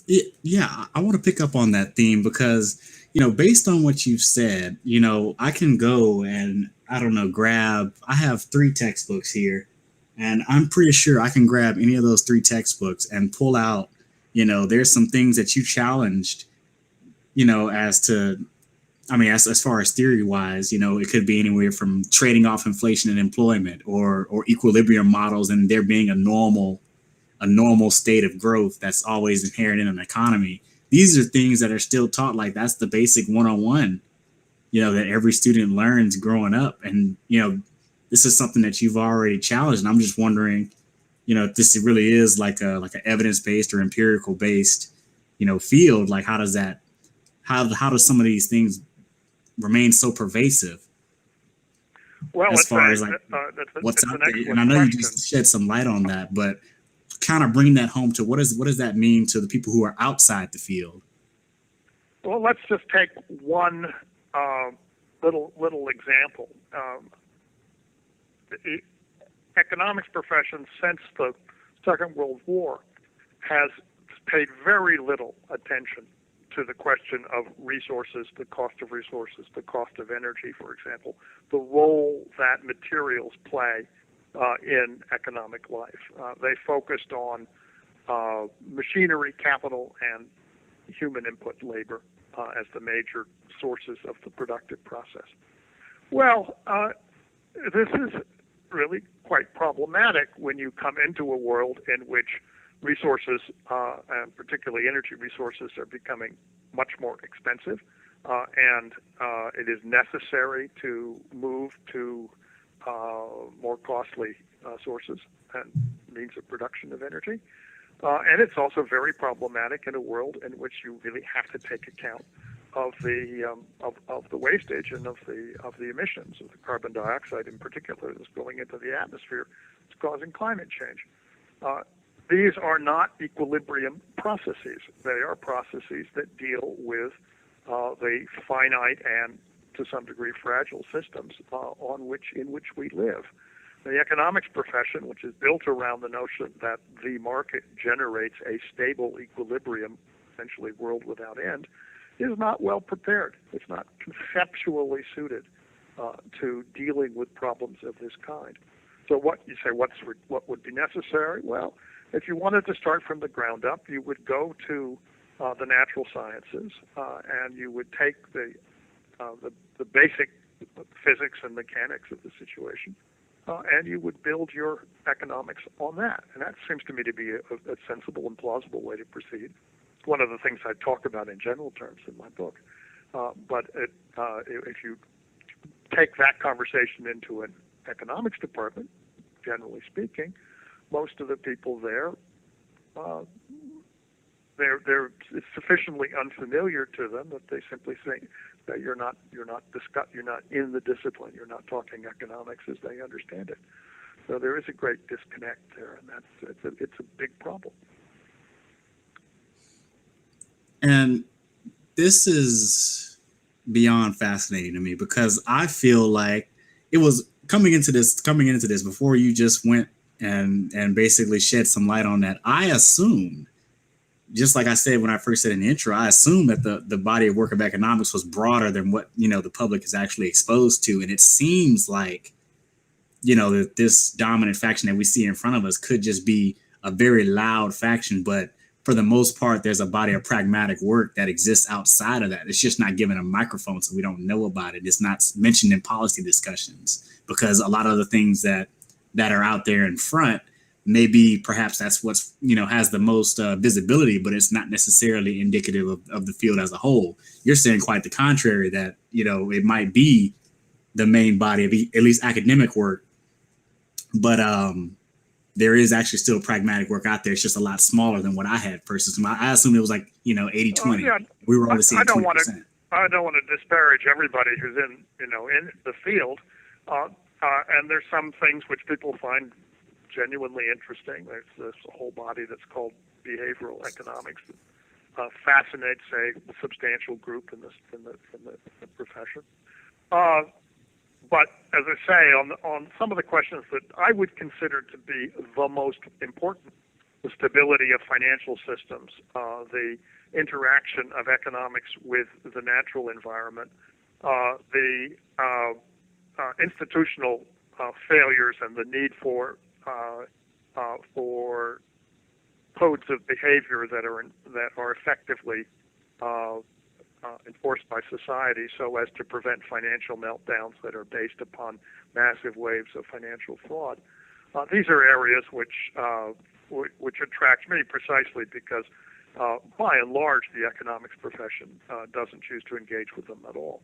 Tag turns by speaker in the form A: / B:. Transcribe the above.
A: Yeah, I want to pick up on that theme because, based on what you've said, I can go and, I don't know, I have three textbooks here, and I'm pretty sure I can grab any of those three textbooks and pull out, there's some things that you challenged, as to, I mean, as far as theory wise, it could be anywhere from trading off inflation and employment, or equilibrium models and there being a normal state of growth that's always inherent in an economy. These are things that are still taught, like that's the basic 101, that every student learns growing up. And, this is something that you've already challenged. And I'm just wondering, if this really is like a evidence based or empirical based, field. Like how does some of these things remain so pervasive
B: Well,
A: as far as like what's
B: it's
A: out
B: an
A: there? And I
B: excellent
A: know you
B: question.
A: just shed some light on that, but kind of bring that home to what does that mean to the people who are outside the field?
B: Well, let's just take one uh, little example. The economics profession since the Second World War has paid very little attention to the question of resources, the cost of resources, the cost of energy, for example, the role that materials play in economic life. They focused on machinery, capital, and human input labor as the major sources of the productive process. Well, this is really quite problematic when you come into a world in which resources, and particularly energy resources, are becoming much more expensive, and it is necessary to move to more costly sources and means of production of energy. And it's also very problematic in a world in which you really have to take account of the wastage and of the emissions of the carbon dioxide in particular that's going into the atmosphere. It's causing climate change. These are not equilibrium processes. They are processes that deal with the finite and to some degree fragile systems in which we live. The economics profession, which is built around the notion that the market generates a stable equilibrium, essentially world without end, is not well prepared. It's not conceptually suited to dealing with problems of this kind. So what you say, what would be necessary? Well, if you wanted to start from the ground up, you would go to the natural sciences and you would take the basic physics and mechanics of the situation, and you would build your economics on that. And that seems to me to be a sensible and plausible way to proceed. It's one of the things I talk about in general terms in my book. But if you take that conversation into an economics department, generally speaking, most of the people there, it's sufficiently unfamiliar to them that they simply think that you're not in the discipline. You're not talking economics as they understand it. So there is a great disconnect there, and it's a big problem.
A: And this is beyond fascinating to me because I feel like it was coming into this before you just went and basically shed some light on that. I assumed, just like I said when I first said in the intro, I assumed that the body of work of economics was broader than what the public is actually exposed to, and it seems like that this dominant faction that we see in front of us could just be a very loud faction, but for the most part, there's a body of pragmatic work that exists outside of that. It's just not given a microphone, so we don't know about it. It's not mentioned in policy discussions because a lot of the things that are out there in front maybe perhaps that's what's has the most visibility, but it's not necessarily indicative of the field as a whole. You're saying quite the contrary, that it might be the main body of at least academic work, but there is actually still pragmatic work out there. It's just a lot smaller than what I had first. I assumed it was like 80-20.
B: Yeah,
A: We were only
B: I
A: seeing
B: don't
A: 20%.
B: I don't want to disparage everybody who's in the field, and there's some things which people find genuinely interesting. There's this whole body that's called behavioral economics that fascinates a substantial group in the profession. But as I say, on some of the questions that I would consider to be the most important, the stability of financial systems, the interaction of economics with the natural environment, the institutional failures and the need for codes of behavior that are effectively enforced by society so as to prevent financial meltdowns that are based upon massive waves of financial fraud. These are areas which attract me precisely because, by and large, the economics profession doesn't choose to engage with them at all.